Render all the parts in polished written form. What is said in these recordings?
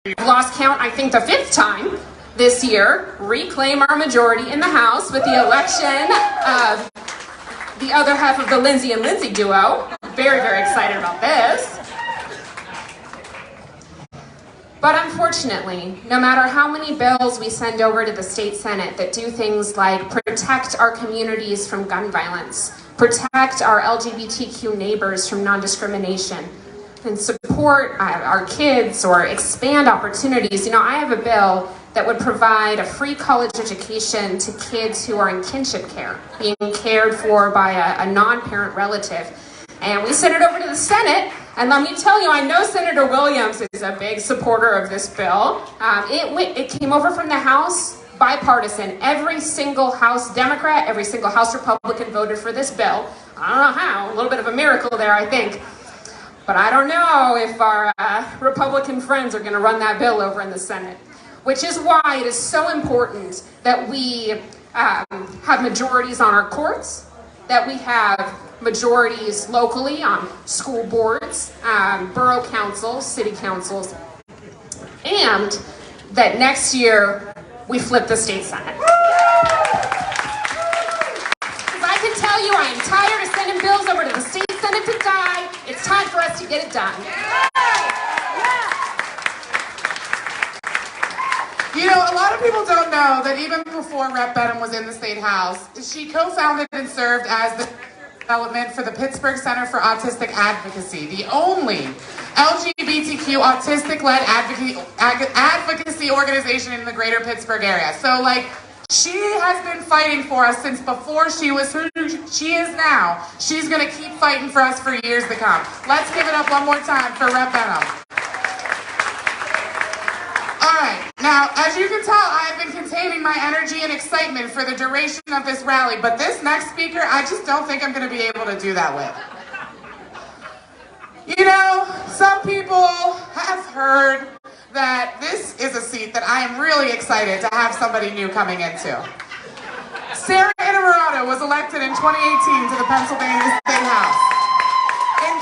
We've lost count, I think, the 5th time this year, reclaim our majority in the House with the election of the other half of the Lindsay and Lindsay duo. Very, very excited about this. But unfortunately, no matter how many bills we send over to the state Senate that do things like protect our communities from gun violence, protect our LGBTQ neighbors from non-discrimination, and support our kids or expand opportunities, I have a bill that would provide a free college education to kids who are in kinship care, being cared for by a non-parent relative. And we sent it over to the Senate, and let me tell you, I know Senator Williams is a big supporter of this bill. It came over from the House, bipartisan. Every single House Democrat, every single House Republican voted for this bill. I don't know how, a little bit of a miracle there, I think. But I don't know if our Republican friends are going to run that bill over in the Senate, which is why it is so important that we have majorities on our courts, that we have majorities locally on school boards, borough councils, city councils, and that next year we flip the state Senate. Because I can tell you, I am tired of sending bills over to the state Senate to die. It's time for us to get it done. A lot of people don't know that even before Rep. Benham was in the State House, she co-founded and served as the development for the Pittsburgh Center for Autistic Advocacy, the only LGBTQ autistic-led advocacy organization in the greater Pittsburgh area. So, she has been fighting for us since before she was who she is now. She's going to keep fighting for us for years to come. Let's give it up one more time for Rep. Benham. All right, now, as you can tell, I have been containing my energy and excitement for the duration of this rally, but this next speaker, I just don't think I'm going to be able to do that with. Some people have heard that this is a seat that I am really excited to have somebody new coming into. Sarah Innamorato was elected in 2018 to the Pennsylvania State House. In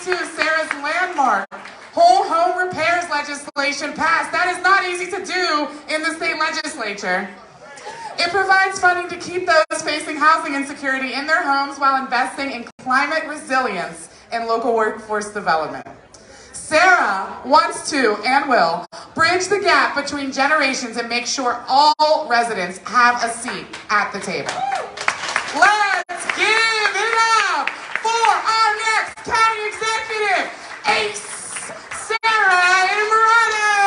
2022, Sarah's landmark whole home repairs legislation passed. That is not easy to do in the state legislature. It provides funding to keep those facing housing insecurity in their homes while investing in climate resilience and local workforce development. Sarah wants to and will bridge the gap between generations and make sure all residents have a seat at the table. Let's give it up for our next county executive, Ace Sarah Innamorato.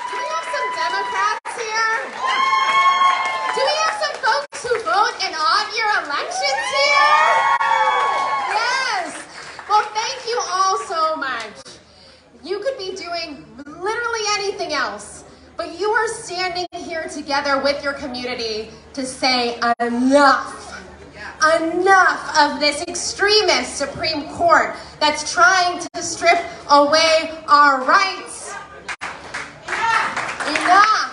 Do we have some Democrats here? Do we have some folks who vote in odd-year elections here? Yes. Well, thank you all so much. You could be doing literally anything else, but you are standing here together with your community to say enough. Enough of this extremist Supreme Court that's trying to strip away our rights. Enough.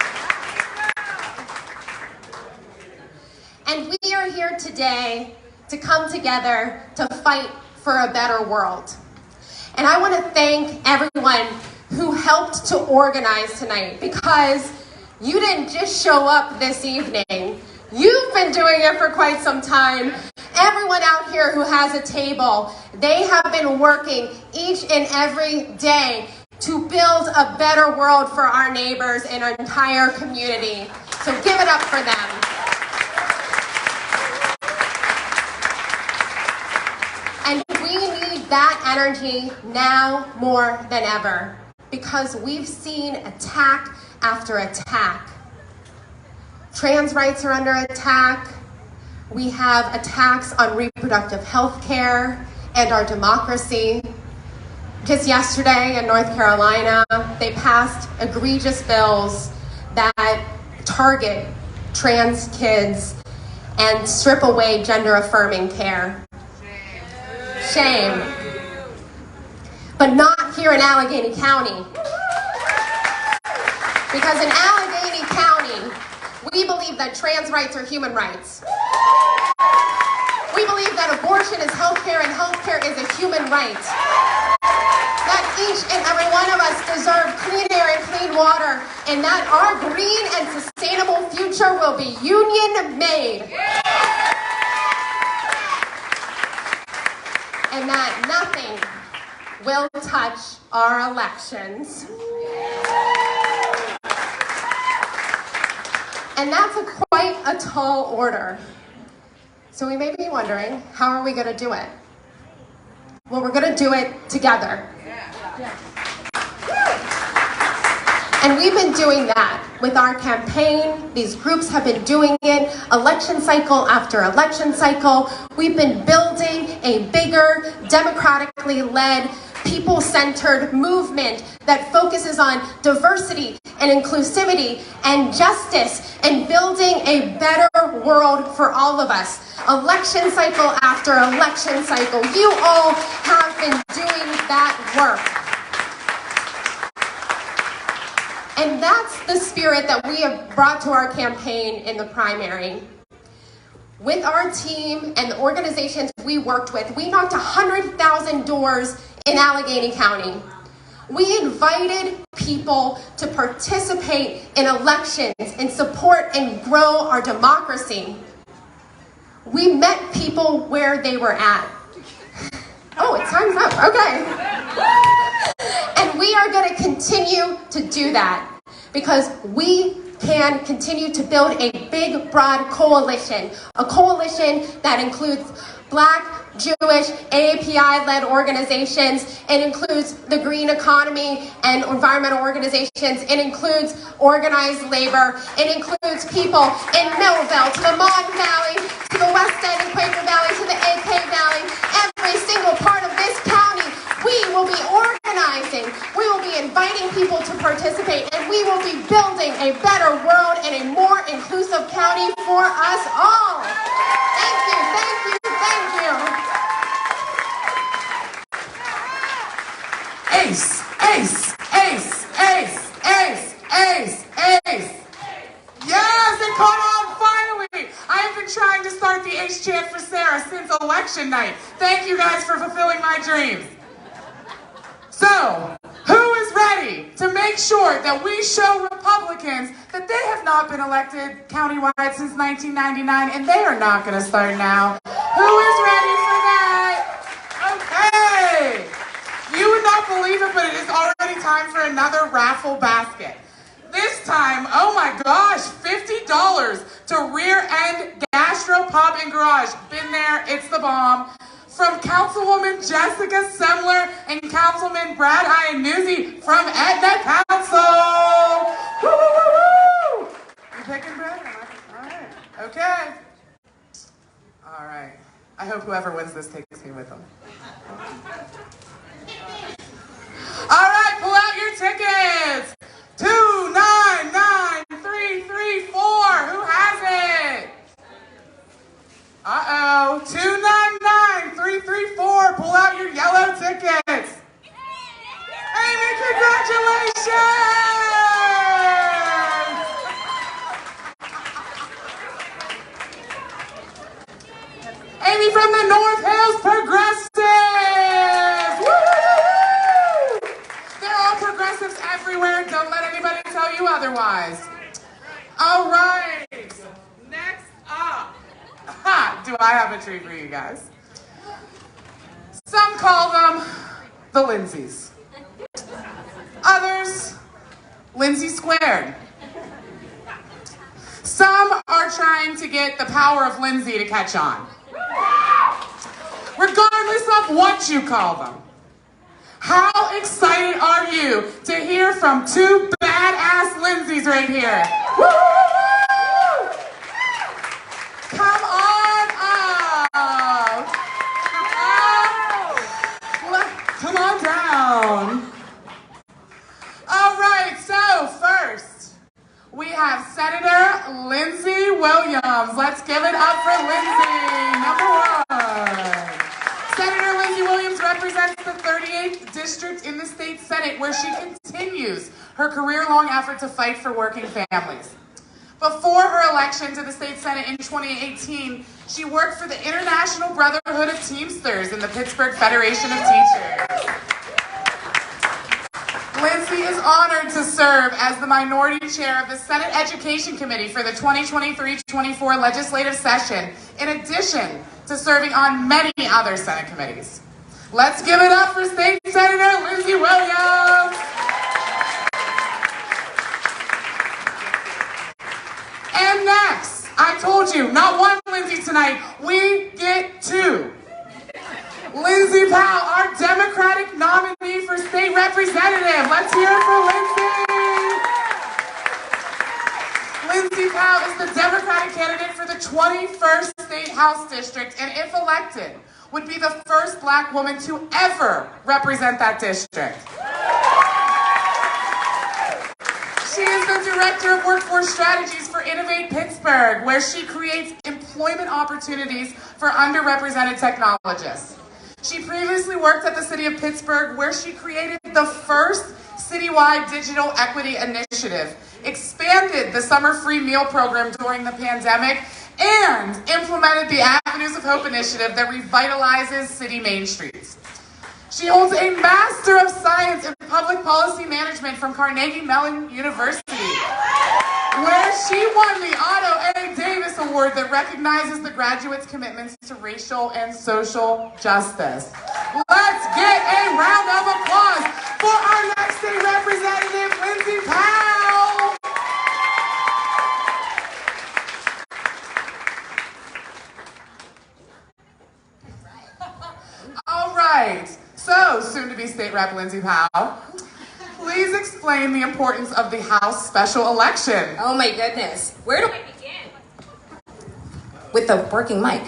And we are here today to come together to fight for a better world. And I want to thank everyone who helped to organize tonight, because you didn't just show up this evening. You've been doing it for quite some time. Everyone out here who has a table, they have been working each and every day to build a better world for our neighbors and our entire community. So give it up for them. And we need that energy now more than ever, because we've seen attack after attack. Trans rights are under attack. We have attacks on reproductive health care and our democracy. Just yesterday in North Carolina, they passed egregious bills that target trans kids and strip away gender-affirming care. Shame. But not here in Allegheny County. Because in Allegheny County, we believe that trans rights are human rights. We believe that abortion is healthcare and healthcare human right. That each and every one of us deserve clean air and clean water, and that our green and sustainable future will be union made. And that nothing will touch our elections. And that's quite a tall order. So we may be wondering, how are we going to do it? Well, we're going to do it together. And we've been doing that with our campaign. These groups have been doing it election cycle after election cycle. We've been building a bigger, democratically led, people-centered movement that focuses on diversity and inclusivity and justice and building a better world for all of us. Election cycle after election cycle. You all have been doing that work. And that's the spirit that we have brought to our campaign in the primary. With our team and the organizations we worked with, we knocked 100,000 doors in Allegheny County. We invited people to participate in elections and support and grow our democracy. We met people where they were at. Oh, it's time's up, okay. And we are going to continue to do that because we can continue to build a big, broad coalition, a coalition that includes Black, Jewish, AAPI-led organizations. It includes the green economy and environmental organizations. It includes organized labor. It includes people in Millville, to the Mon Valley, to the West End and Quaker Valley, to the AK Valley. Every single part of this county, we will be organizing. We will be inviting people to participate, and we will be building a better world and a more inclusive county for us all. Thank you, thank you, thank you. Ace, ace, ace, ace, ace, ace, ace. Yes, it caught on finally. I have been trying to start the ace chant for Sarah since election night. Thank you guys for fulfilling my dreams. So, who is ready to make sure that we show Republicans that they have not been elected countywide since 1999 and they are not going to start now? Who is ready for that? Okay. You would not believe it, but it is already time for another raffle basket. This time, oh my gosh, $50 to Rear End Gastro Pub and Garage. Been there, it's the bomb. From Councilwoman Jessica Semler and Councilman Brad Iannuzzi from Etna Council. Woo, woo, woo, woo. You picking, Brad? All right. Okay. All right. I hope whoever wins this takes me with them. All right, pull out your tickets. 299334. Who has it? Uh-oh. 299334. Pull out your yellow tickets. Amy, congratulations! Amy from the North Hills Progressives. Woo! They're all progressives everywhere. Don't let anybody tell you otherwise. All right. Next up. Do I have a treat for you guys? Some call them the Lindsays. Others, Lindsay Squared. Some are trying to get the power of Lindsay to catch on. Regardless of what you call them, how excited are you to hear from two badass Lindsays right here? Woo! Come on up. Come on down. All right, so first, we have Senator Lindsey Williams. Let's give it up for Lindsey, number one. Senator Lindsey Williams represents the 38th District in the State Senate, where she continues her career-long effort to fight for working families. Before her election to the state senate in 2018, she worked for the International Brotherhood of Teamsters and the Pittsburgh Federation of Teachers. Lindsay is honored to serve as the minority chair of the Senate Education Committee for the 2023-24 legislative session, in addition to serving on many other Senate committees. Let's give it up for State Senator Lindsay Williams. And next, I told you, not one Lindsay tonight, we get two. Lindsay Powell, our Democratic nominee for state representative. Let's hear it for Lindsay. Lindsay Powell is the Democratic candidate for the 21st State House District, and if elected, would be the first Black woman to ever represent that district. She is the Director of Workforce Strategies for Innovate Pittsburgh, where she creates employment opportunities for underrepresented technologists. She previously worked at the City of Pittsburgh, where she created the first citywide digital equity initiative, expanded the summer free meal program during the pandemic, and implemented the Avenues of Hope initiative that revitalizes city main streets. She holds a Master of Science in Public Policy Management from Carnegie Mellon University, where she won the Otto A. Davis Award that recognizes the graduates' commitments to racial and social justice. Let's get a round of applause for our next state representative, Lindsay Powell. All right. So, soon-to-be State Rep Lindsay Powell, please explain the importance of the House special election. Oh my goodness. Where do I begin? With the working mic.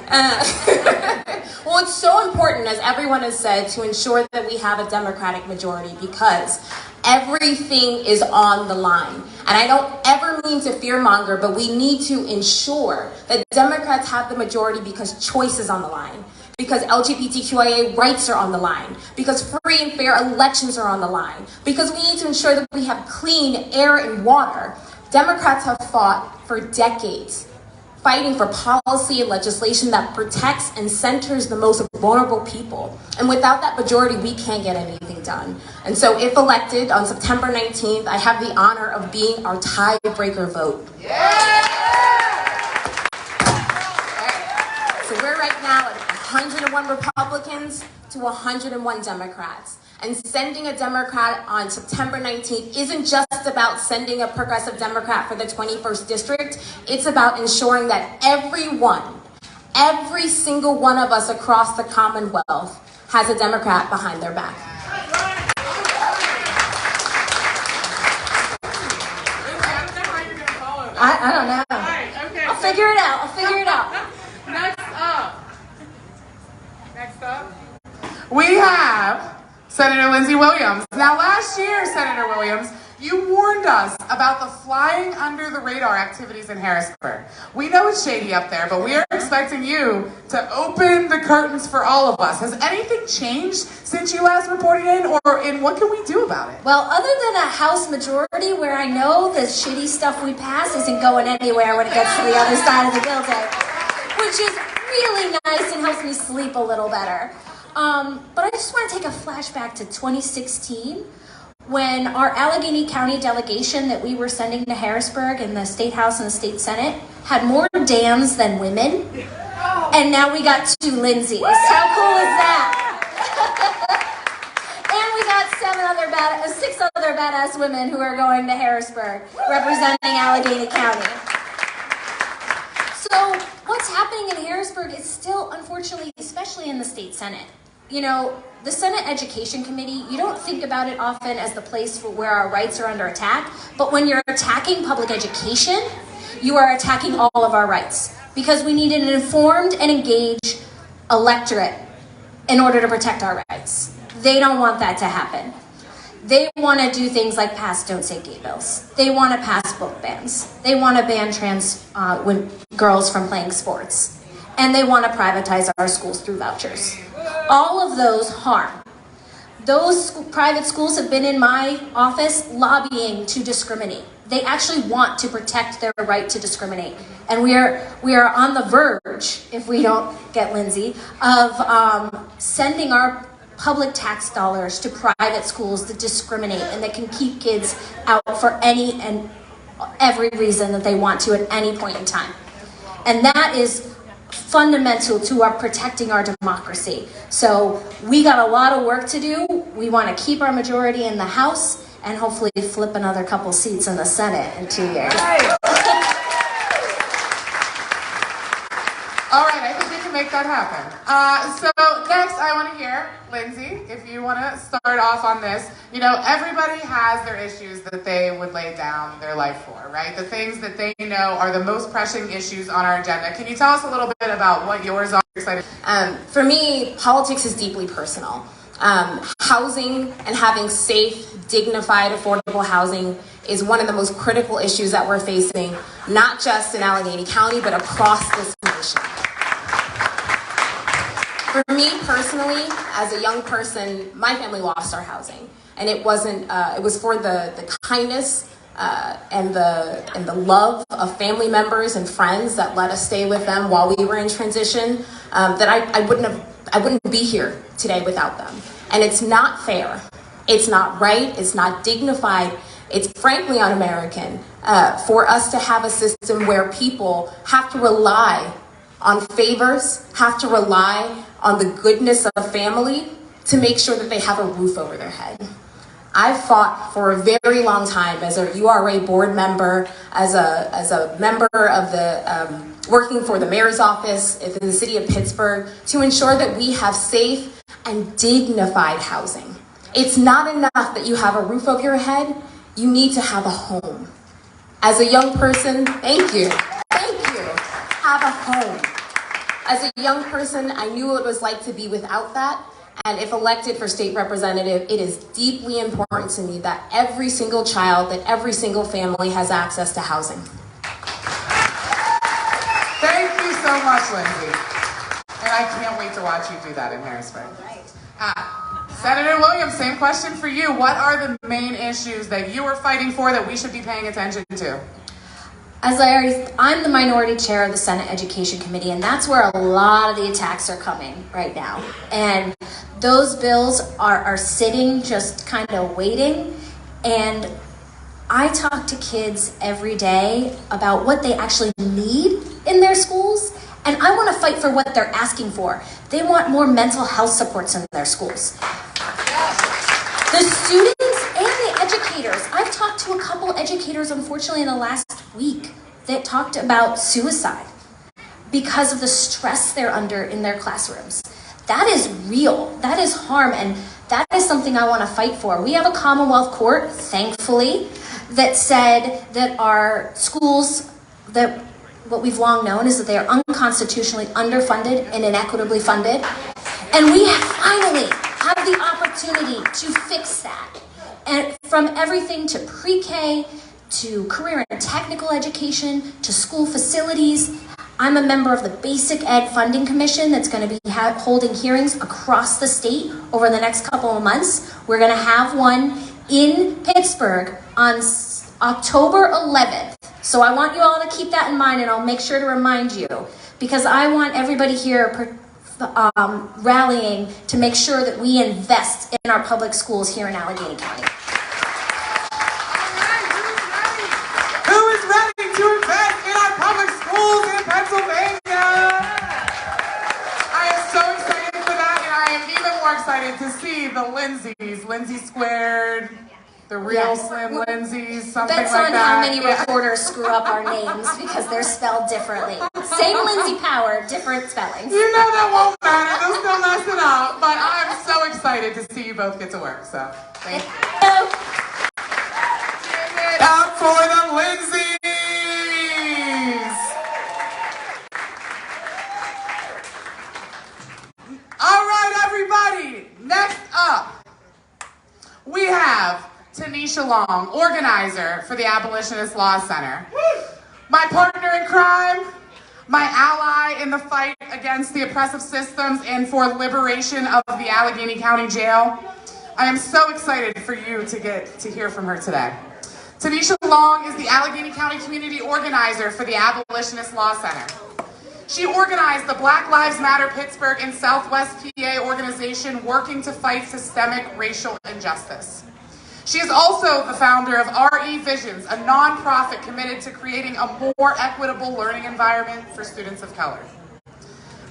Well, it's so important, as everyone has said, to ensure that we have a Democratic majority because everything is on the line. And I don't ever mean to fearmonger, but we need to ensure that Democrats have the majority because choice is on the line. Because LGBTQIA rights are on the line, because free and fair elections are on the line, because we need to ensure that we have clean air and water. Democrats have fought for decades, fighting for policy and legislation that protects and centers the most vulnerable people. And without that majority, we can't get anything done. And so if elected on September 19th, I have the honor of being our tiebreaker vote. Yeah! So we're right now at 101 Republicans to 101 Democrats. And sending a Democrat on September 19th isn't just about sending a progressive Democrat for the 21st district. It's about ensuring that every single one of us across the Commonwealth has a Democrat behind their back. I don't know. Right, okay, I'll figure it out. Next up, we have Senator Lindsay Williams. Now, last year, Senator Williams, you warned us about the flying under the radar activities in Harrisburg. We know it's shady up there, but we are expecting you to open the curtains for all of us. Has anything changed since you last reported in, and what can we do about it? Well, other than a House majority where I know the shitty stuff we pass isn't going anywhere when it gets to the other side of the building, which is really nice and helps me sleep a little better. But I just want to take a flashback to 2016 when our Allegheny County delegation that we were sending to Harrisburg in the State House and the State Senate had more Dans than women. And now we got 2 Lindsays. How cool is that? And we got 6 other badass women who are going to Harrisburg representing Allegheny County. So what's happening in Harrisburg is still, unfortunately, especially in the state Senate. You know, the Senate Education Committee, you don't think about it often as the place for where our rights are under attack, but when you're attacking public education, you are attacking all of our rights. Because we need an informed and engaged electorate in order to protect our rights. They don't want that to happen. They want to do things like pass Don't Say Gay bills. They want to pass book bans. They want to ban trans girls from playing sports. And they want to privatize our schools through vouchers. All of those harm. Those private schools have been in my office lobbying to discriminate. They actually want to protect their right to discriminate. And we are on the verge, if we don't get Lindsay, of sending our public tax dollars to private schools that discriminate and that can keep kids out for any and every reason that they want to at any point in time. And that is fundamental to our protecting our democracy. So we got a lot of work to do. We want to keep our majority in the House and hopefully flip another couple seats in the Senate in 2 years. All right, I think we can make that happen. So next I want to hear, Lindsay, if you want to start off on this. You know, everybody has their issues that they would lay down their life for, right? The things that they know are the most pressing issues on our agenda. Can you tell us a little bit about what yours are? Excited. For me, politics is deeply personal. Housing and having safe, dignified, affordable housing is one of the most critical issues that we're facing, not just in Allegheny County, but across this nation. For me personally, as a young person, my family lost our housing, and it wasn't. It was for the kindness and the love of family members and friends that let us stay with them while we were in transition. That I wouldn't be here today without them. And it's not fair. It's not right. It's not dignified. It's frankly un-American for us to have a system where people have to rely on favors, have to rely on the goodness of family to make sure that they have a roof over their head. I've fought for a very long time as a URA board member, as a member of the working for the mayor's office in the city of Pittsburgh to ensure that we have safe and dignified housing. It's not enough that you have a roof over your head, you need to have a home. As a young person, thank you, have a home. As a young person, I knew what it was like to be without that. And if elected for state representative, it is deeply important to me that every single child, that every single family has access to housing. Thank you so much, Lindsay. And I can't wait to watch you do that in Harrisburg. Senator Williams, same question for you. What are the main issues that you are fighting for that we should be paying attention to? I'm the minority chair of the Senate Education Committee, and that's where a lot of the attacks are coming right now. And those bills are sitting, just kind of waiting. And I talk to kids every day about what they actually need in their schools, and I want to fight for what they're asking for. They want more mental health supports in their schools. The students and the educators. I've talked to a couple educators, unfortunately, in the last week that talked about suicide because of the stress they're under in their classrooms. That is real. That is harm, and that is something I want to fight for. We have a Commonwealth Court, thankfully, that said that our schools, that what we've long known is that they are unconstitutionally underfunded and inequitably funded. And we finally have the opportunity to fix that. And from everything to pre-K, to career and technical education, to school facilities. I'm a member of the Basic Ed Funding Commission that's going to be holding hearings across the state over the next couple of months. We're going to have one in Pittsburgh on October 11th. So I want you all to keep that in mind, and I'll make sure to remind you, because I want everybody here rallying to make sure that we invest in our public schools here in Allegheny County. Who is ready to invest in our public schools in Pennsylvania? I am so excited for that, and I am even more excited to see the Lindsays, Lindsay Squared, the real Slim Lindsays, something like that. Bets on how many reporters screw up our names because they're spelled differently. Same Lindsay Power, different spellings. You know that won't matter. They'll still mess it up. But I'm so excited to see you both get to work. So thank you. Give it up for the Lindsays. All right, everybody. Next up, we have Tanisha Long, organizer for the Abolitionist Law Center. My partner in crime, my ally in the fight against the oppressive systems and for liberation of the Allegheny County Jail. I am so excited for you to get to hear from her today. Tanisha Long is the Allegheny County Community Organizer for the Abolitionist Law Center. She organized the Black Lives Matter Pittsburgh and Southwest PA organization working to fight systemic racial injustice. She is also the founder of RE Visions, a nonprofit committed to creating a more equitable learning environment for students of color.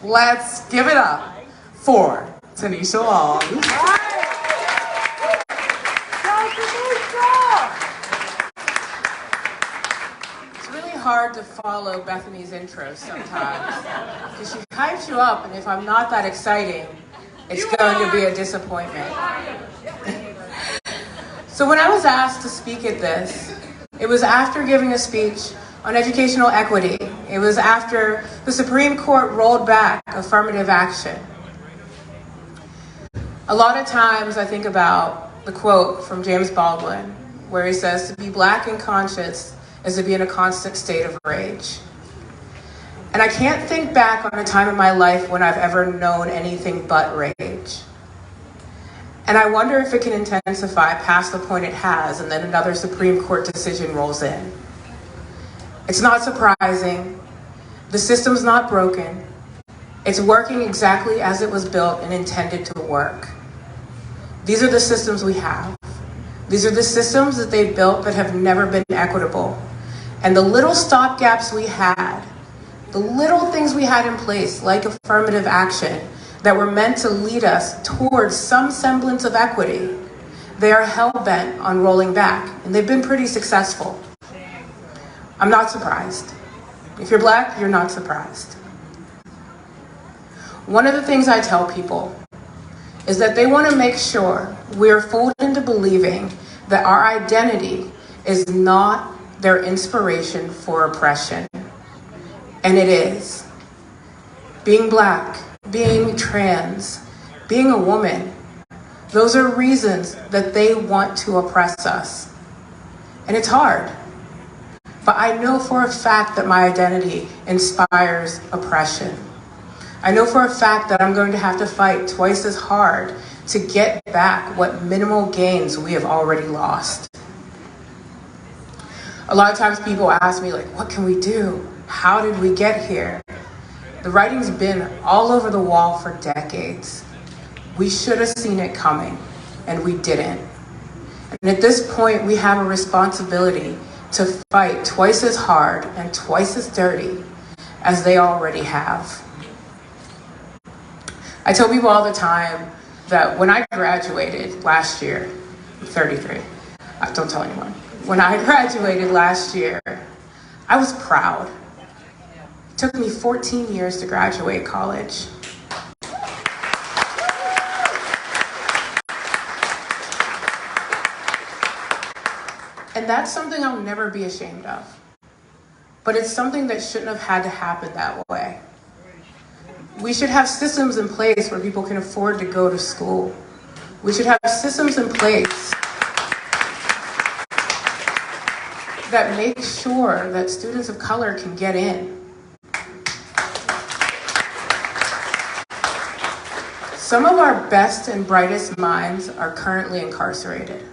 Let's give it up for Tanisha Long. It's really hard to follow Bethany's intro sometimes because she hypes you up, and if I'm not that exciting, it's going to be a disappointment. So when I was asked to speak at this, it was after giving a speech on educational equity. It was after the Supreme Court rolled back affirmative action. A lot of times I think about the quote from James Baldwin, where he says, "To be black and conscious is to be in a constant state of rage." And I can't think back on a time in my life when I've ever known anything but rage. And I wonder if it can intensify past the point it has, and then another Supreme Court decision rolls in. It's not surprising. The system's not broken. It's working exactly as it was built and intended to work. These are the systems we have. These are the systems that they built that have never been equitable. And the little stopgaps we had, the little things we had in place, like affirmative action, that were meant to lead us towards some semblance of equity, they are hell-bent on rolling back, and they've been pretty successful. I'm not surprised. If you're black, you're not surprised. One of the things I tell people is that they want to make sure we're fooled into believing that our identity is not their inspiration for oppression. And it is. Being black, being trans, being a woman, those are reasons that they want to oppress us. And it's hard. But I know for a fact that my identity inspires oppression. I know for a fact that I'm going to have to fight twice as hard to get back what minimal gains we have already lost. A lot of times people ask me, like, what can we do? How did we get here? The writing's been all over the wall for decades. We should have seen it coming, and we didn't. And at this point, we have a responsibility to fight twice as hard and twice as dirty as they already have. I tell people all the time that when I graduated last year, I'm 33, don't tell anyone. When I graduated last year, I was proud. It took me 14 years to graduate college. And that's something I'll never be ashamed of. But it's something that shouldn't have had to happen that way. We should have systems in place where people can afford to go to school. We should have systems in place that make sure that students of color can get in. Some of our best and brightest minds are currently incarcerated.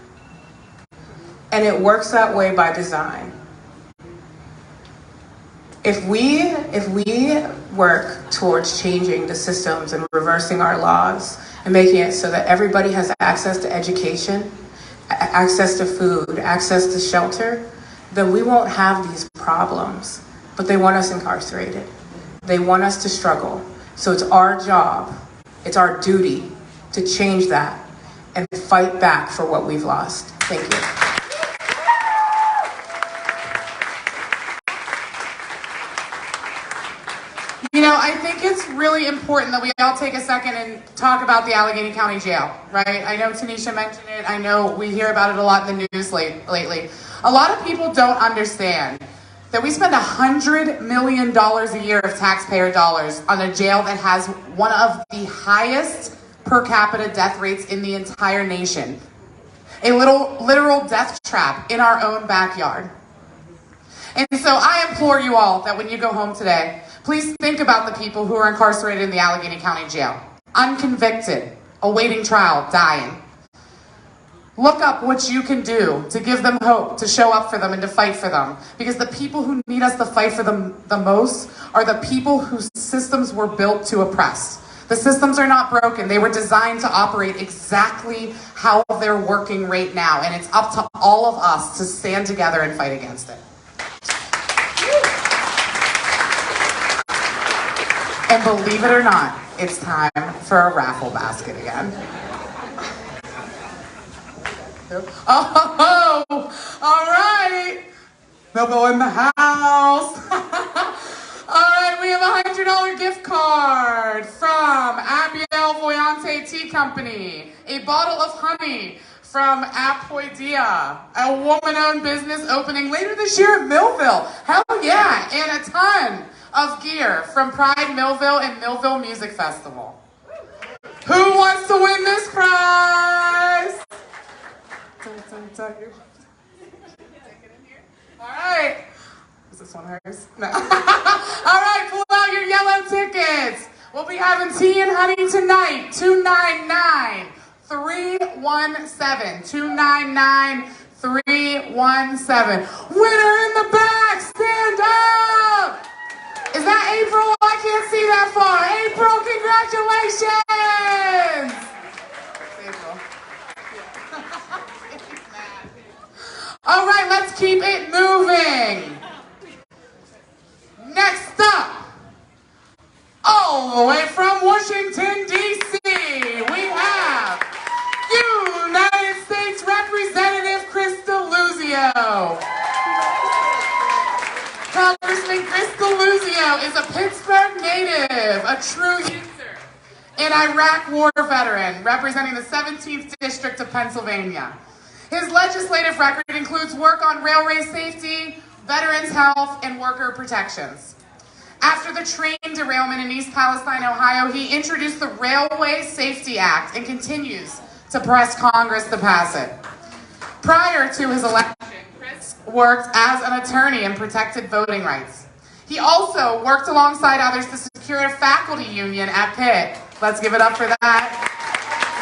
And it works that way by design. If we work towards changing the systems and reversing our laws and making it so that everybody has access to education, access to food, access to shelter, then we won't have these problems. But they want us incarcerated. They want us to struggle. So it's our job, it's our duty to change that and fight back for what we've lost. Thank you. You know, I think it's really important that we all take a second and talk about the Allegheny County Jail, right? I know Tanisha mentioned it. I know we hear about it a lot in the news lately. A lot of people don't understand that we spend $100 million a year of taxpayer dollars on a jail that has one of the highest per capita death rates in the entire nation. A literal death trap in our own backyard. And so I implore you all that when you go home today, please think about the people who are incarcerated in the Allegheny County Jail. Unconvicted, awaiting trial, dying. Look up what you can do to give them hope, to show up for them, and to fight for them. Because the people who need us to fight for them the most are the people whose systems were built to oppress. The systems are not broken. They were designed to operate exactly how they're working right now. And it's up to all of us to stand together and fight against it. And believe it or not, it's time for a raffle basket again. Oh, all right. Millville in the house. All right, we have a $100 gift card from Abiel Voyante Tea Company, a bottle of honey from Apoidia, a woman-owned business opening later this year at Millville. Hell yeah, and a ton of gear from Pride Millville and Millville Music Festival. Who wants to win this prize? All right. Is this one hers? No. All right, pull out your yellow tickets. We'll be having tea and honey tonight. 299-317. 299-317. Winner in the back, stand up. Is that April? I can't see that far. April, congratulations. April. All right, let's keep it moving. Next up, all the way from Washington, D.C., we have United States Representative Chris Deluzio. Congressman Chris Deluzio is a Pittsburgh native, a true user, an Iraq war veteran representing the 17th District of Pennsylvania. His legislative record includes work on railway safety, veterans' health, and worker protections. After the train derailment in East Palestine, Ohio, he introduced the Railway Safety Act and continues to press Congress to pass it. Prior to his election, Chris worked as an attorney and protected voting rights. He also worked alongside others to secure a faculty union at Pitt. Let's give it up for that.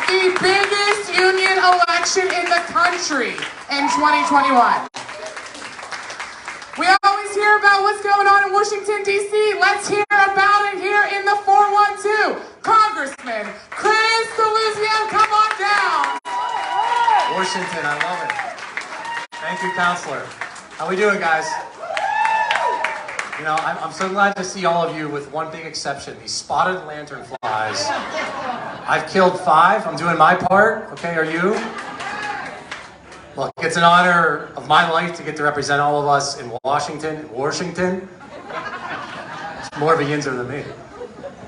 The biggest union election in the country in 2021. We always hear about what's going on in Washington, D.C. Let's hear about it here in the 412. Congressman Chris Deluzio, come on down. Washington, I love it. Thank you, Counselor. How we doing, guys? You know, I'm so glad to see all of you with one big exception, these spotted lanternflies. I've killed 5. I'm doing my part. Okay, are you? Look, it's an honor of my life to get to represent all of us in Washington. Washington? It's more of a yinzer than me.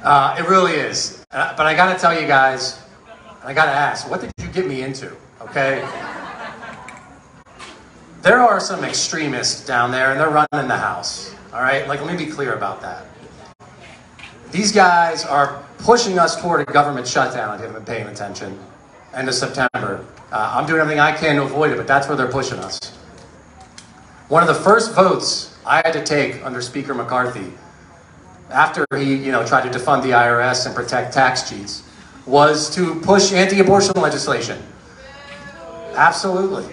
It really is. But I gotta tell you guys, I gotta ask, what did you get me into, okay? There are some extremists down there and they're running the house, all right? Like, let me be clear about that. These guys are pushing us toward a government shutdown if you haven't been paying attention. End of September. I'm doing everything I can to avoid it, but that's where they're pushing us. One of the first votes I had to take under Speaker McCarthy, after he, tried to defund the IRS and protect tax cheats, was to push anti-abortion legislation. Absolutely.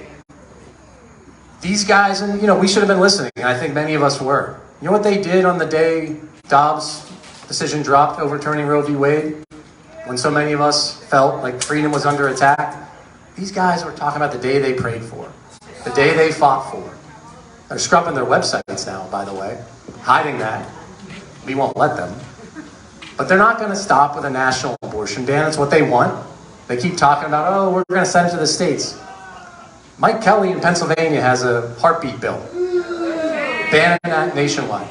These guys, and we should have been listening, and I think many of us were. You know what they did on the day Dobbs' decision dropped overturning Roe v. Wade? When so many of us felt like freedom was under attack? These guys were talking about the day they prayed for, the day they fought for. They're scrubbing their websites now, by the way, hiding that. We won't let them. But they're not going to stop with a national abortion ban. It's what they want. They keep talking about, oh, we're going to send it to the states. Mike Kelly in Pennsylvania has a heartbeat bill, banning that nationwide.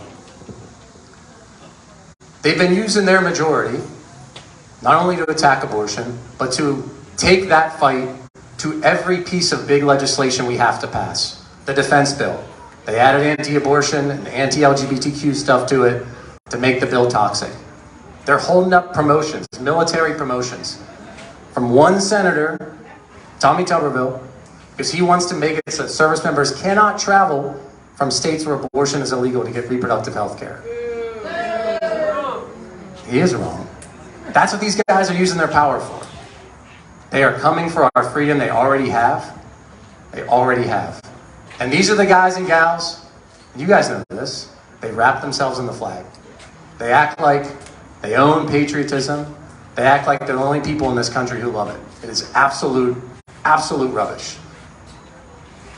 They've been using their majority not only to attack abortion, but to take that fight to every piece of big legislation we have to pass. The defense bill. They added anti-abortion and anti-LGBTQ stuff to it to make the bill toxic. They're holding up promotions, military promotions, from one senator, Tommy Tuberville, because he wants to make it so service members cannot travel from states where abortion is illegal to get reproductive health care. He is wrong. That's what these guys are using their power for. They are coming for our freedom. They already have. They already have. And these are the guys and gals, and you guys know this, they wrap themselves in the flag. They act like they own patriotism. They act like they're the only people in this country who love it. It is absolute rubbish.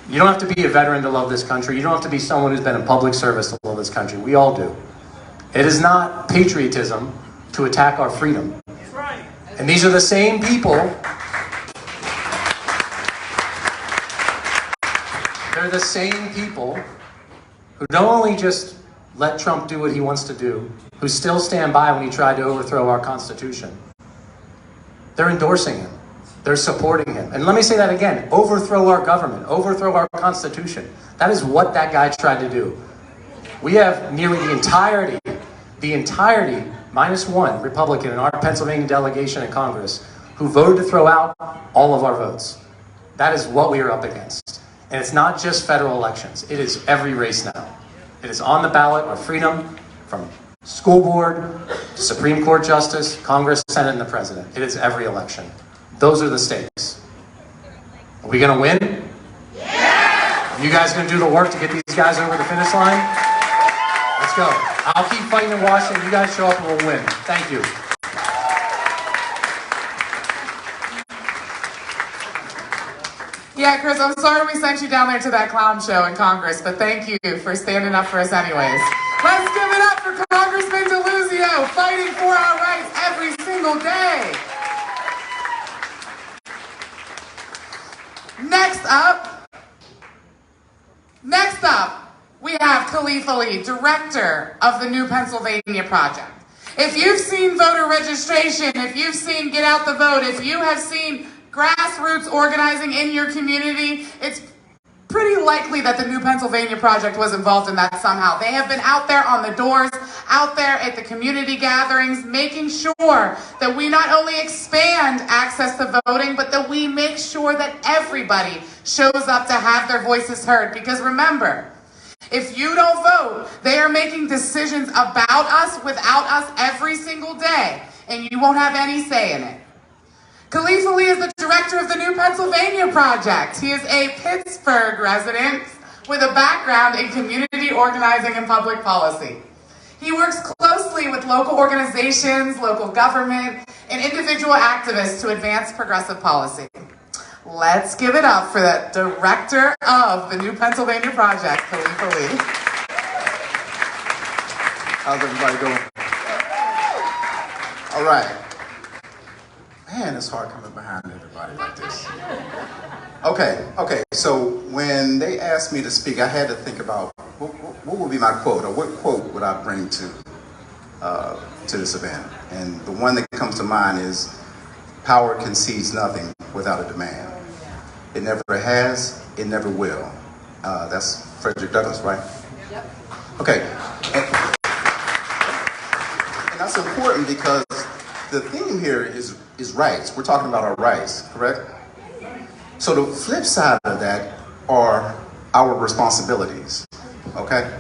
You don't have to be a veteran to love this country. You don't have to be someone who's been in public service to love this country. We all do. It is not patriotism to attack our freedom. And these are the same people. They're the same people who don't only just let Trump do what he wants to do, who still stand by when he tried to overthrow our Constitution. They're endorsing him. They're supporting him. And let me say that again. Overthrow our government. Overthrow our Constitution. That is what that guy tried to do. We have nearly the entirety, minus one Republican in our Pennsylvania delegation in Congress, who voted to throw out all of our votes. That is what we are up against. And it's not just federal elections. It is every race now. It is on the ballot, our freedom, from school board, to Supreme Court justice, Congress, Senate, and the president. It is every election. Those are the stakes. Are we gonna win? Yeah! Are you guys gonna do the work to get these guys over the finish line? Let's go. I'll keep fighting in Washington. You guys show up and we'll win. Thank you. Yeah, Chris, I'm sorry we sent you down there to that clown show in Congress, but thank you for standing up for us anyways. Let's give it up for Congressman DeLuzio, fighting for our rights every single day. Next up, we have Khalifa Lee, director of the New Pennsylvania Project. If you've seen voter registration, if you've seen Get Out the Vote, if you have seen grassroots organizing in your community, it's pretty likely that the New Pennsylvania Project was involved in that somehow. They have been out there on the doors, out there at the community gatherings, making sure that we not only expand access to voting, but that we make sure that everybody shows up to have their voices heard. Because remember, if you don't vote, they are making decisions about us, without us, every single day, and you won't have any say in it. Khalifa Lee is the director of the New Pennsylvania Project. He is a Pittsburgh resident with a background in community organizing and public policy. He works closely with local organizations, local government, and individual activists to advance progressive policy. Let's give it up for the director of the New Pennsylvania Project, Khalifa Lee. How's everybody doing? All right. Man, it's hard coming behind everybody like this. Okay, so when they asked me to speak, I had to think about what would be my quote, or what quote would I bring to this event. And the one that comes to mind is, power concedes nothing without a demand. It never has, it never will. That's Frederick Douglass, right? Yep. Okay. And that's important because the theme here is rights. We're talking about our rights, correct? So the flip side of that are our responsibilities, okay?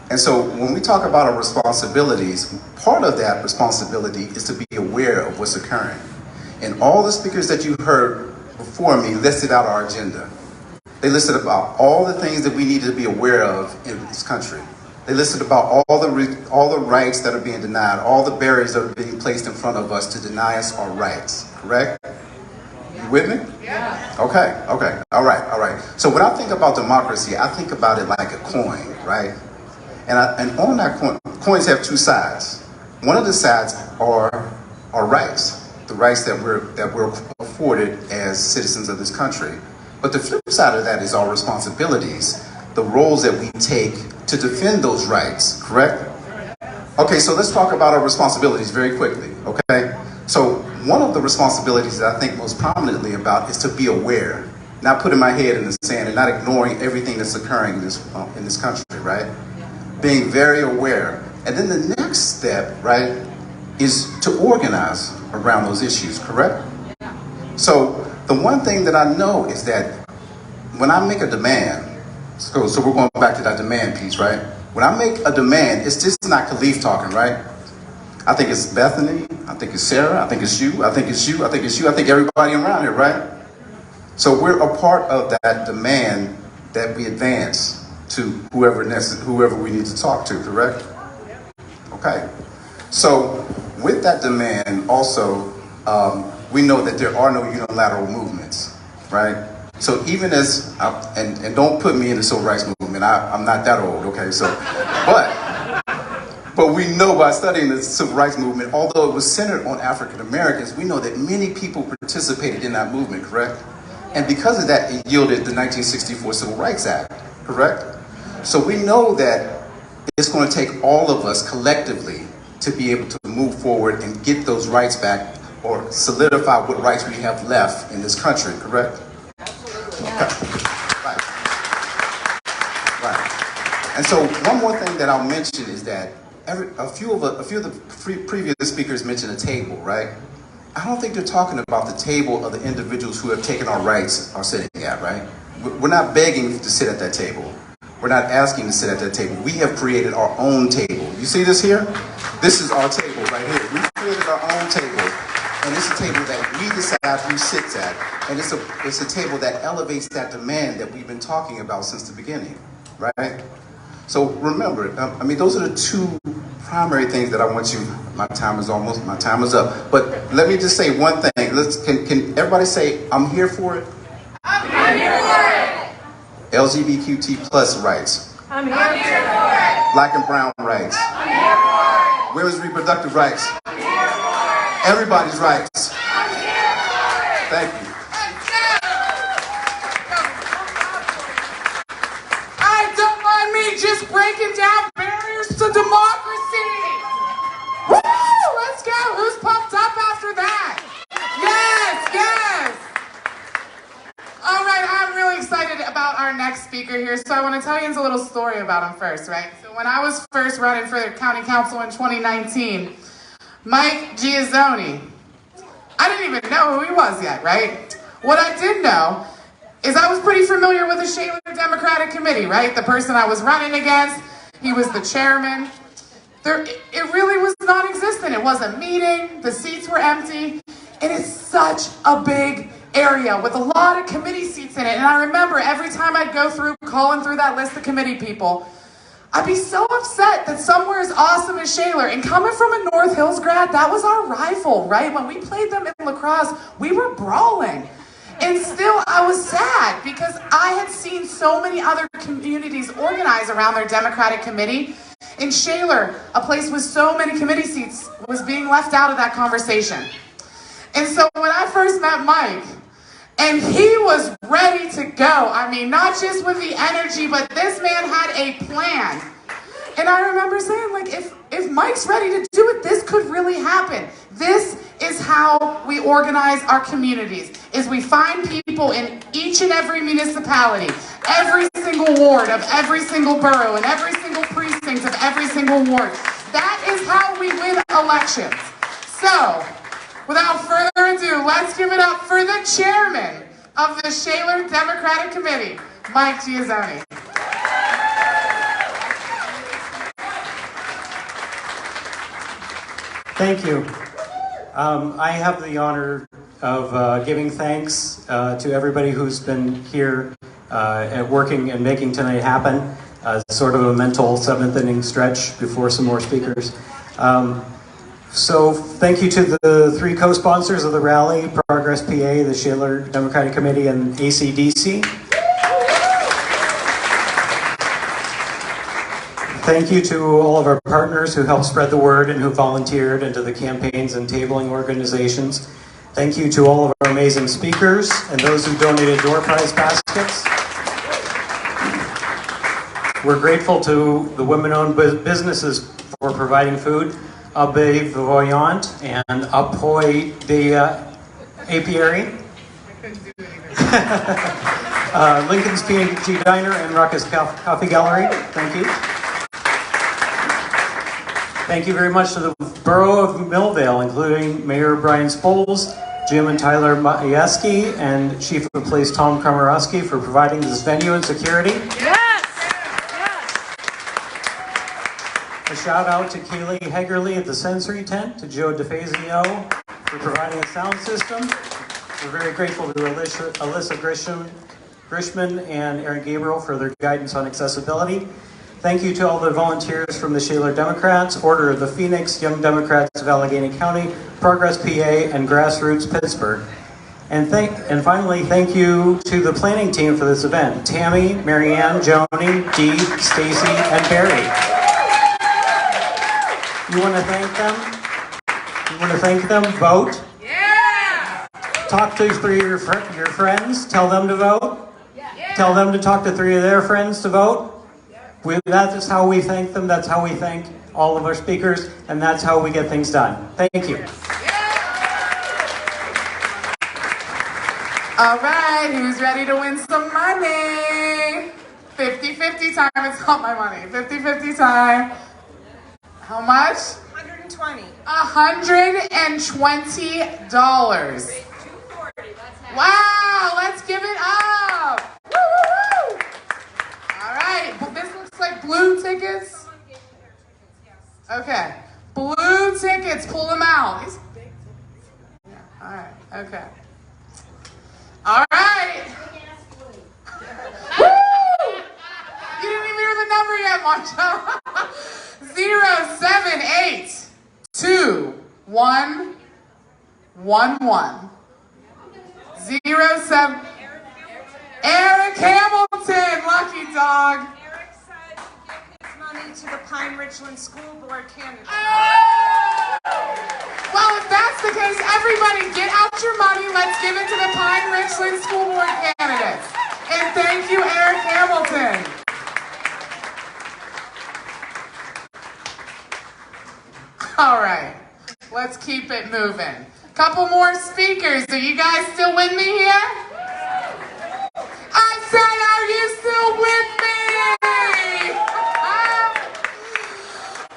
And so when we talk about our responsibilities, part of that responsibility is to be aware of what's occurring. And all the speakers that you heard before me listed out our agenda. They listed about all the things that we need to be aware of in this country. They listed about all the rights that are being denied, all the barriers that are being placed in front of us to deny us our rights, correct? You with me? Yeah. Okay, all right. So when I think about democracy, I think about it like a coin, right? And on that coin, coins have two sides. One of the sides are our rights, the rights that we're afforded as citizens of this country. But the flip side of that is our responsibilities, the roles that we take to defend those rights, correct? Okay, so let's talk about our responsibilities very quickly, okay? So one of the responsibilities that I think most prominently about is to be aware, not putting my head in the sand and not ignoring everything that's occurring in this country, right? Being very aware. And then the next step, right, is to organize around those issues, correct? So the one thing that I know is that when I make a demand, so we're going back to that demand piece, right? When I make a demand, it's just not Khalif talking, right? I think it's Bethany, I think it's Sarah, I think it's you, I think it's you, I think it's you, I think everybody around here, right? So we're a part of that demand that we advance to whoever we need to talk to, correct? Okay. So with that demand also, we know that there are no unilateral movements, right? So even as, and don't put me in the civil rights movement, I'm not that old, okay? So, but we know by studying the civil rights movement, although it was centered on African Americans, we know that many people participated in that movement, correct? And because of that, it yielded the 1964 Civil Rights Act, correct? So we know that it's going to take all of us collectively to be able to move forward and get those rights back or solidify what rights we have left in this country, correct? Okay. Right. Right. And so one more thing that I'll mention is that a few of the previous speakers mentioned a table, right? I don't think they're talking about the table of the individuals who have taken our rights are sitting at, right? We're not begging to sit at that table. We're not asking to sit at that table. We have created our own table. You see this here? This is our table right here. We've created our own table. And it's a table that we decide who sits at. And it's a table that elevates that demand that we've been talking about since the beginning, right? So remember, those are the two primary things that I want you, my time is up. But let me just say one thing. Can everybody say, I'm here for it? I'm here for it. LGBTQ plus rights. I'm here for it. Black and brown rights. I'm here for it. Women's reproductive rights. I'm here for it. Everybody's rights. I'm here for it. Thank you. Just breaking down barriers to democracy. Woo! Let's go. Who's pumped up after that? Yes, yes. All right, I'm really excited about our next speaker here. So I want to tell you a little story about him first, right? So when I was first running for the county council in 2019, Mike Giazzoni, I didn't even know who he was yet, right? What I did know is I was pretty familiar with the Shaler Democratic Committee, right? The person I was running against, he was the chairman. It really was non-existent. It wasn't meeting, the seats were empty. It is such a big area with a lot of committee seats in it. And I remember every time I'd go through, calling through that list of committee people, I'd be so upset that somewhere as awesome as Shaler, and coming from a North Hills grad, that was our rival, right? When we played them in lacrosse, we were brawling. And still, I was sad because I had seen so many other communities organize around their Democratic committee. In Shaler, a place with so many committee seats was being left out of that conversation. And so when I first met Mike, and he was ready to go, I mean, not just with the energy, but this man had a plan. And I remember saying, like, if Mike's ready to do it, this could really happen. This is how we organize our communities, is we find people in each and every municipality, every single ward of every single borough, and every single precinct of every single ward. That is how we win elections. So, without further ado, let's give it up for the chairman of the Shaler Democratic Committee, Mike Giazzoni. Thank you. I have the honor of giving thanks to everybody who's been here at working and making tonight happen. Sort of a mental seventh inning stretch before some more speakers. So thank you to the three co-sponsors of the rally, Progress PA, the Shaler Democratic Committee, and ACDC. Thank you to all of our partners who helped spread the word and who volunteered, and to the campaigns and tabling organizations. Thank you to all of our amazing speakers and those who donated door prize baskets. We're grateful to the women-owned businesses for providing food, Abbé Voyant and Apoy de Apiary, Lincoln's P&G Diner, and Ruckus Coffee Gallery. Thank you. Thank you very much to the Borough of Millvale, including Mayor Brian Spoles, Jim and Tyler Majewski, and Chief of Police Tom Komorowski for providing this venue and security. Yes! Yes! shout out to Kaylee Hegerly at the Sensory Tent, to Joe DeFazio for providing a sound system. We're very grateful to Alyssa Grishman and Aaron Gabriel for their guidance on accessibility. Thank you to all the volunteers from the Shaler Democrats, Order of the Phoenix, Young Democrats of Allegheny County, Progress PA, and Grassroots Pittsburgh. And finally, thank you to the planning team for this event, Tammy, Marianne, Joni, Dee, Stacy, and Barry. You want to thank them? You want to thank them? Vote. Yeah! Talk to three of your friends. Tell them to vote. Yeah. Tell them to talk to three of their friends to vote. That is how we thank them. That's how we thank all of our speakers. And that's how we get things done. Thank you. All right, who's ready to win some money? 50-50 time, it's not my money. 50-50 time. How much? $120. $120. Wow, let's give it up. Woo, woo, woo. All right, this looks like blue tickets. Okay, blue tickets, pull them out. Yeah, all right, okay. All right. Woo! You didn't even hear the number yet, Marsha. 0782111. 07. Eric Hamilton, lucky dog. Eric said to give his money to the Pine Richland School Board candidate. Well, if that's the case, everybody get out your money. Let's give it to the Pine Richland School Board candidates. And thank you, Eric Hamilton. All right, let's keep it moving. Couple more speakers. Are you guys still with me here? I said, are you still with me?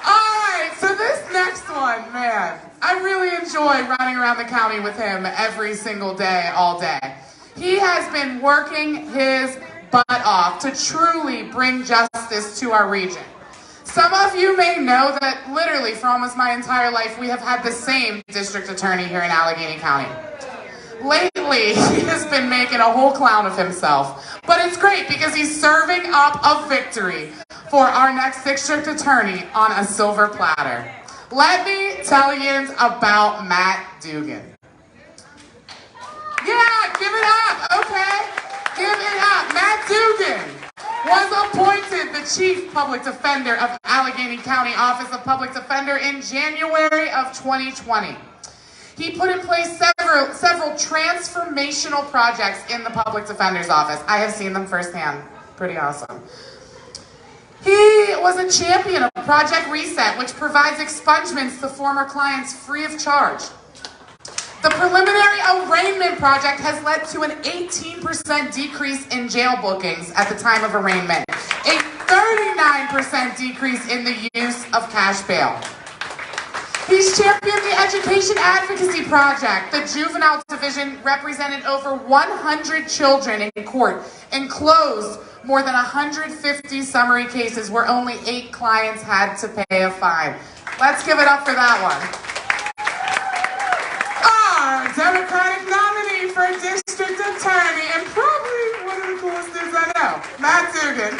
All right, so this next one, man, I really enjoy running around the county with him every single day, all day. He has been working his butt off to truly bring justice to our region. Some of you may know that literally for almost my entire life, we have had the same district attorney here in Allegheny County. Lately, he has been making a whole clown of himself. But it's great because he's serving up a victory for our next district attorney on a silver platter. Let me tell you about Matt Dugan. Yeah, give it up, okay? Give it up. Matt Dugan was appointed the Chief Public Defender of Allegheny County Office of Public Defender in January of 2020. He put in place several transformational projects in the Public Defender's Office. I have seen them firsthand. Pretty awesome. He was a champion of Project Reset, which provides expungements to former clients free of charge. The preliminary arraignment project has led to an 18% decrease in jail bookings at the time of arraignment, a 39% decrease in the use of cash bail. He's championed the Education Advocacy Project. The Juvenile Division represented over 100 children in court and closed more than 150 summary cases where only 8 clients had to pay a fine. Let's give it up for that one. Our Democratic nominee for District Attorney, and probably one of the coolest dudes I know, Matt Dugan.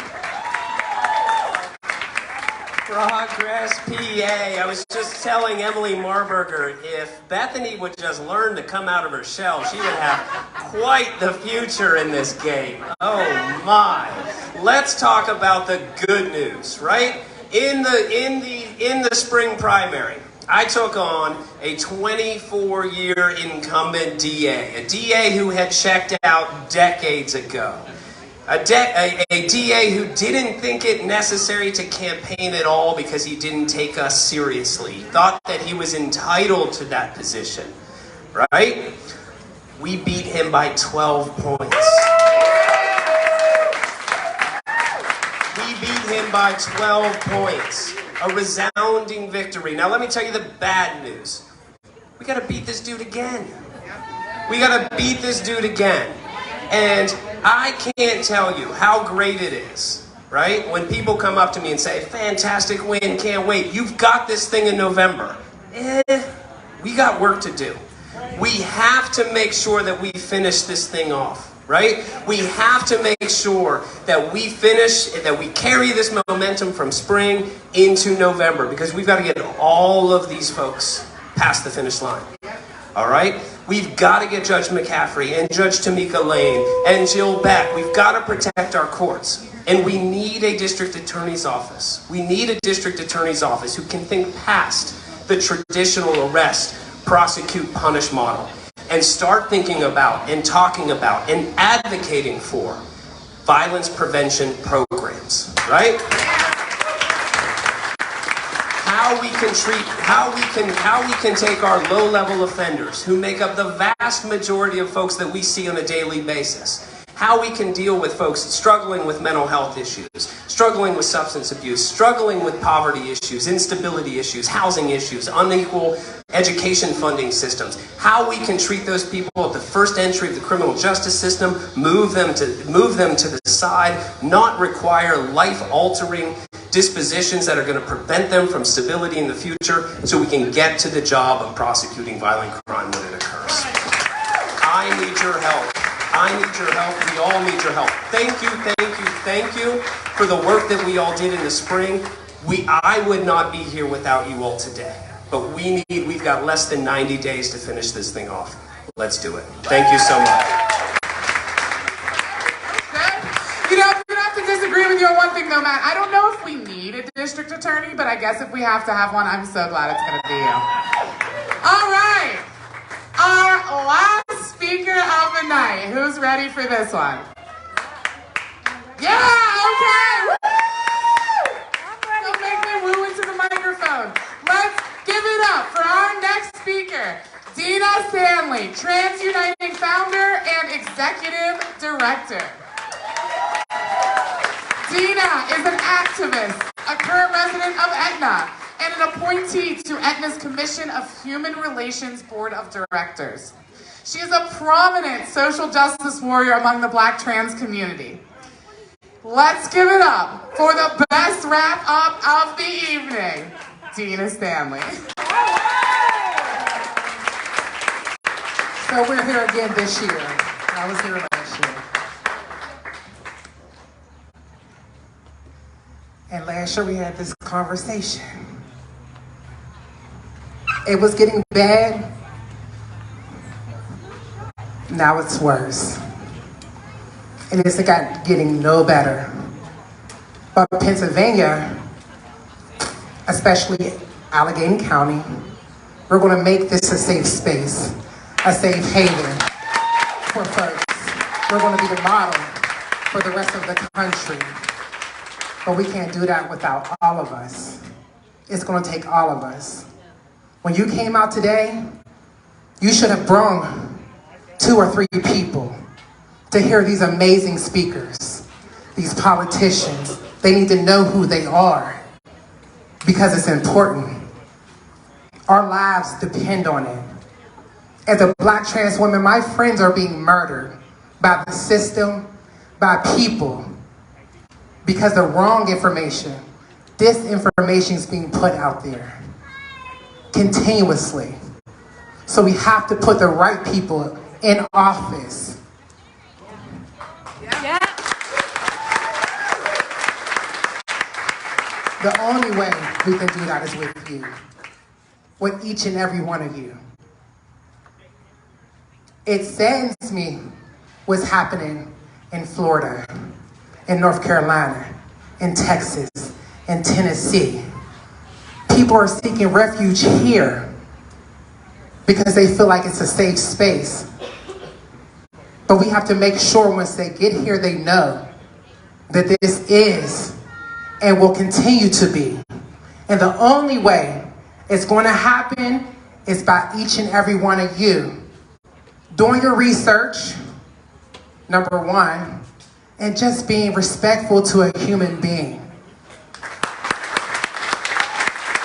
Progress PA. I was just telling Emily Marburger, if Bethany would just learn to come out of her shell, she would have quite the future in this game. Oh my. Let's talk about the good news, right? In the spring primary, I took on a 24-year incumbent DA, a DA who had checked out decades ago. A DA who didn't think it necessary to campaign at all because he didn't take us seriously. He thought that he was entitled to that position, right? We beat him by 12 points. We beat him by 12 points. A resounding victory. Now let me tell you the bad news. We gotta beat this dude again. We gotta beat this dude again. And I can't tell you how great it is, right? When people come up to me and say, fantastic win, can't wait, you've got this thing in November. We got work to do. We have to make sure that we finish this thing off, right? We have to make sure that we finish, that we carry this momentum from spring into November, because we've got to get all of these folks past the finish line. All right? We've got to get Judge McCaffrey and Judge Tamika Lane and Jill Beck. We've got to protect our courts. And we need a district attorney's office. We need a district attorney's office who can think past the traditional arrest, prosecute, punish model and start thinking about and talking about and advocating for violence prevention programs, right? How we can take our low-level offenders who make up the vast majority of folks that we see on a daily basis. How we can deal with folks struggling with mental health issues, struggling with substance abuse, struggling with poverty issues, instability issues, housing issues, unequal education funding systems. How we can treat those people at the first entry of the criminal justice system, move them to the side, not require life-altering dispositions that are going to prevent them from stability in the future, so we can get to the job of prosecuting violent crime when it occurs. I need your help. I need your help. We all need your help. Thank you for the work that we all did in the spring. I would not be here without you all today. But we've got less than 90 days to finish this thing off. Let's do it. Thank you so much. You know, I'm gonna have to disagree with you on one thing though, Matt. I don't know if we need a district attorney, but I guess if we have to have one, I'm so glad it's gonna be you. All right. Our last speaker of the night. Who's ready for this one? Yeah, okay. Woo! Don't make me woo into the microphone. Let's give it up for our next speaker, Dina Stanley, Trans Uniting founder and executive director. Dina is an activist, a current resident of Aetna, and an appointee to Aetna's Commission of Human Relations Board of Directors. She is a prominent social justice warrior among the Black trans community. Let's give it up for the best wrap-up of the evening, Dina Stanley. So we're here again this year. I was here last year. And last year we had this conversation. It was getting bad. Now it's worse. And it's getting no better. But Pennsylvania, especially Allegheny County, we're going to make this a safe space, a safe haven for folks. We're going to be the model for the rest of the country. But we can't do that without all of us. It's going to take all of us. When you came out today, you should have brought 2 or 3 people to hear these amazing speakers, these politicians. They need to know who they are because it's important. Our lives depend on it. As a Black trans woman, my friends are being murdered by the system, by people, because the wrong information, disinformation is being put out there continuously. So we have to put the right people in office. Yeah. The only way we can do that is with you, with each and every one of you. It saddens me what's happening in Florida, in North Carolina, in Texas, in Tennessee. People are seeking refuge here because they feel like it's a safe space. But we have to make sure once they get here, they know that this is and will continue to be. And the only way it's going to happen is by each and every one of you doing your research, number one, and just being respectful to a human being.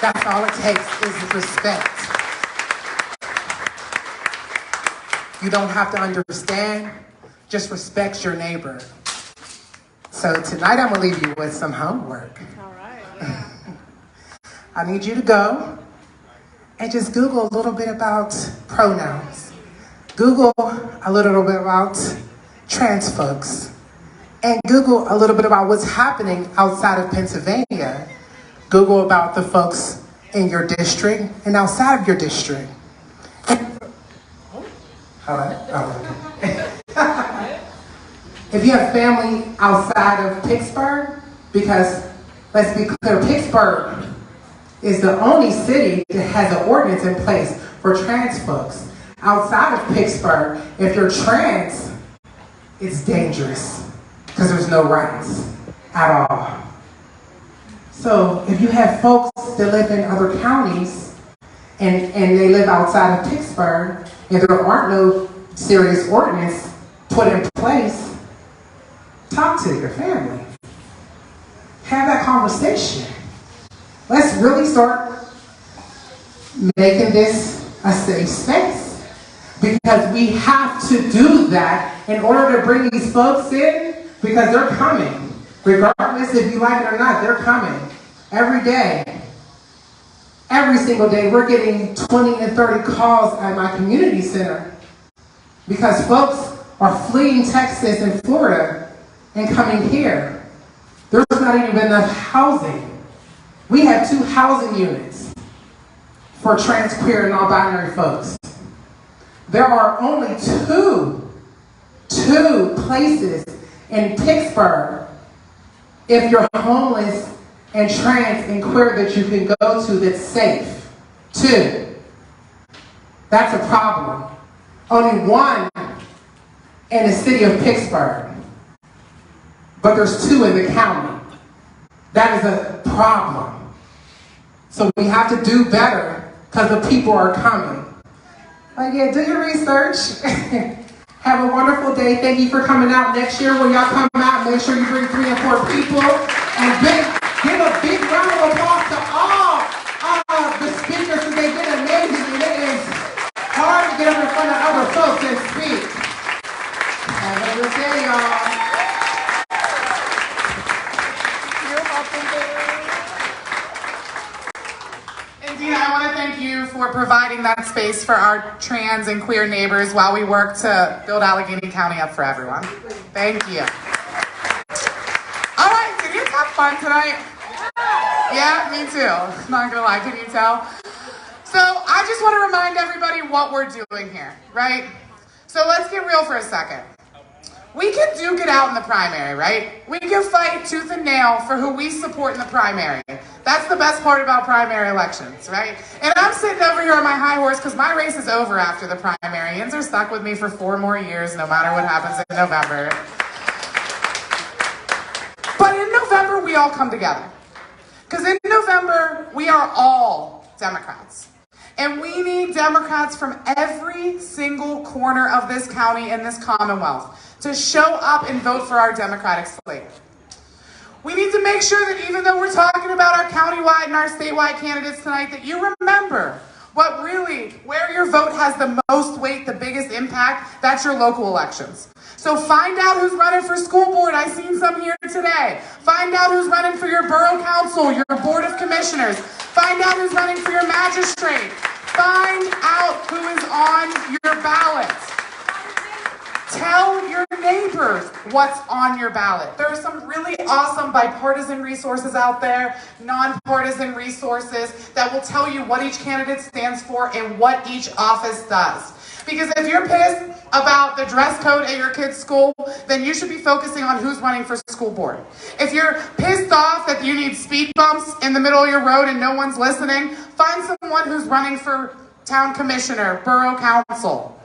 That's all it takes is respect. You don't have to understand, just respect your neighbor. So tonight I'm gonna leave you with some homework. All right. I need you to go and just Google a little bit about pronouns. Google a little bit about trans folks. And Google a little bit about what's happening outside of Pennsylvania. Google about the folks in your district and outside of your district. If you have family outside of Pittsburgh, because let's be clear, Pittsburgh is the only city that has an ordinance in place for trans folks. Outside of Pittsburgh, if you're trans, it's dangerous because there's no rights at all. So if you have folks that live in other counties and they live outside of Pittsburgh and there aren't no serious ordinance put in place, talk to your family. Have that conversation. Let's really start making this a safe space. Because we have to do that in order to bring these folks in, because they're coming. Regardless if you like it or not, they're coming. Every day. Every single day, we're getting 20 and 30 calls at my community center because folks are fleeing Texas and Florida and coming here. There's not even enough housing. We have 2 housing units for trans, queer, and non-binary folks. There are only two places in Pittsburgh, if you're homeless and trans and queer, that you can go to that's safe. 2. That's a problem. Only 1 in the city of Pittsburgh, but there's 2 in the county. That is a problem. So we have to do better because the people are coming. But yeah, do your research. Have a wonderful day. Thank you for coming out. Next year when y'all come out, make sure you bring 3 or 4 people. And give a big round of applause to all the speakers because they've been amazing. And it is hard to get up in front of other folks and speak. Have a good day, y'all. Dina, I want to thank you for providing that space for our trans and queer neighbors while we work to build Allegheny County up for everyone. Thank you. All right, did you have fun tonight? Yeah, me too. Not gonna lie, can you tell? So I just want to remind everybody what we're doing here, right? So let's get real for a second. We can duke it out in the primary, right? We can fight tooth and nail for who we support in the primary. That's the best part about primary elections, right? And I'm sitting over here on my high horse because my race is over after the primary. Are stuck with me for 4 more years, no matter what happens in November. But in November, we all come together. Because in November, we are all Democrats. And we need Democrats from every single corner of this county and this Commonwealth to show up and vote for our Democratic slate. We need to make sure that even though we're talking about our countywide and our statewide candidates tonight, that you remember where your vote has the most weight, the biggest impact, that's your local elections. So find out who's running for school board. I've seen some here today. Find out who's running for your borough council, your board of commissioners. Find out who's running for your magistrate. Find out who is on your ballot. Tell your neighbors what's on your ballot. There are some really awesome bipartisan resources out there, nonpartisan resources that will tell you what each candidate stands for and what each office does. Because if you're pissed about the dress code at your kid's school, then you should be focusing on who's running for school board. If you're pissed off that you need speed bumps in the middle of your road and no one's listening, find someone who's running for town commissioner, borough council.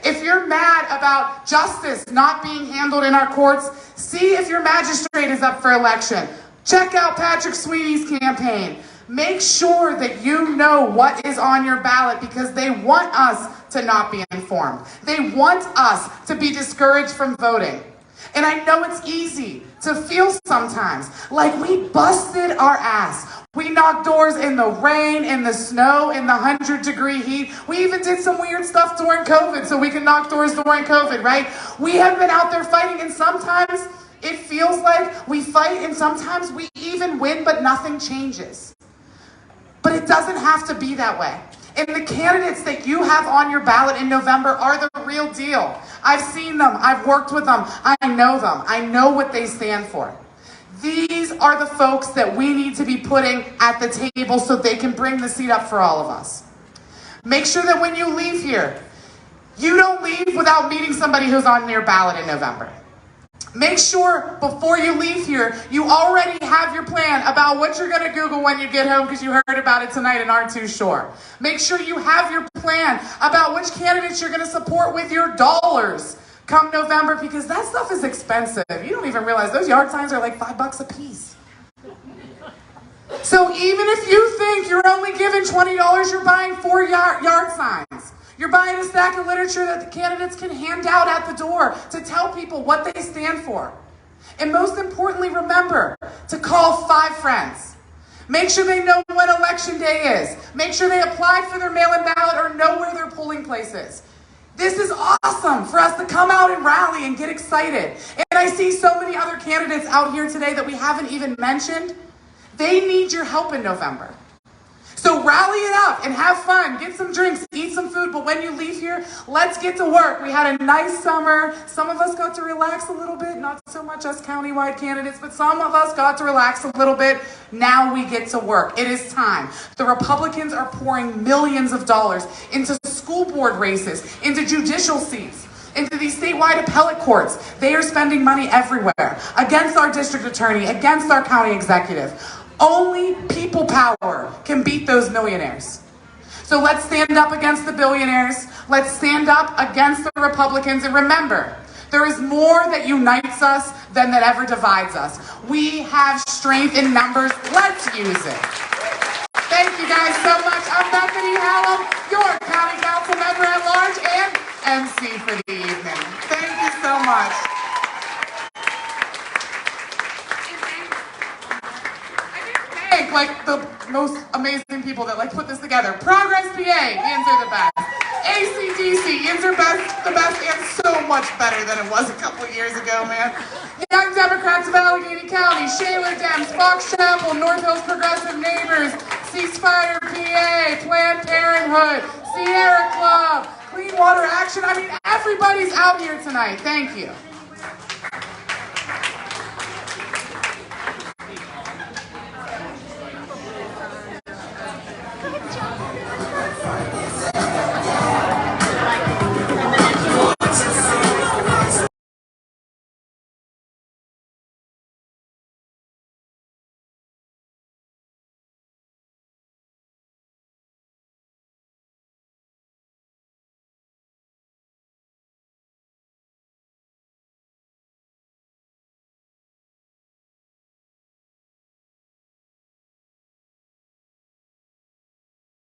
If you're mad about justice not being handled in our courts, see if your magistrate is up for election. Check out Patrick Sweeney's campaign. Make sure that you know what is on your ballot because they want us to not be informed. They want us to be discouraged from voting. And I know it's easy to feel sometimes like we busted our ass. We knocked doors in the rain, in the snow, in the 100-degree heat. We even did some weird stuff during COVID so we can knock doors during COVID, right? We have been out there fighting, and sometimes it feels like we fight and sometimes we even win, but nothing changes. But it doesn't have to be that way. And the candidates that you have on your ballot in November are the real deal. I've seen them. I've worked with them. I know them. I know what they stand for. These are the folks that we need to be putting at the table so they can bring the seat up for all of us. Make sure that when you leave here, you don't leave without meeting somebody who's on your ballot in November. Make sure before you leave here, you already have your plan about what you're going to Google when you get home because you heard about it tonight and aren't too sure. Make sure you have your plan about which candidates you're going to support with your dollars come November, because that stuff is expensive. You don't even realize those yard signs are like $5 a piece. So even if you think you're only giving $20, you're buying 4 yard signs. You're buying a stack of literature that the candidates can hand out at the door to tell people what they stand for. And most importantly, remember to call 5 friends. Make sure they know when election day is. Make sure they applied for their mail-in ballot or know where their polling place is. This is awesome for us to come out and rally and get excited. And I see so many other candidates out here today that we haven't even mentioned. They need your help in November. So rally it up and have fun. Get some drinks, eat some food, but when you leave here, let's get to work. We had a nice summer. Some of us got to relax a little bit, not so much us countywide candidates, but some of us got to relax a little bit. Now we get to work. It is time. The Republicans are pouring millions of dollars into school board races, into judicial seats, into these statewide appellate courts. They are spending money everywhere, against our district attorney, against our county executive. Only people power can beat those millionaires. So let's stand up against the billionaires. Let's stand up against the Republicans. And remember, there is more that unites us than that ever divides us. We have strength in numbers. Let's use it. Thank you guys so much. I'm Bethany Hallam, your County Council Member at Large and MC for the evening. Thank you so much. Like the most amazing people that put this together. Progress PA, Ian's are the best. ACDC, Ian's are the best and so much better than it was a couple of years ago, man. Young Democrats of Allegheny County, Shaler Dems, Fox Chapel, North Hills Progressive Neighbors, Ceasefire PA, Planned Parenthood, Sierra Club, Clean Water Action. I mean, everybody's out here tonight. Thank you.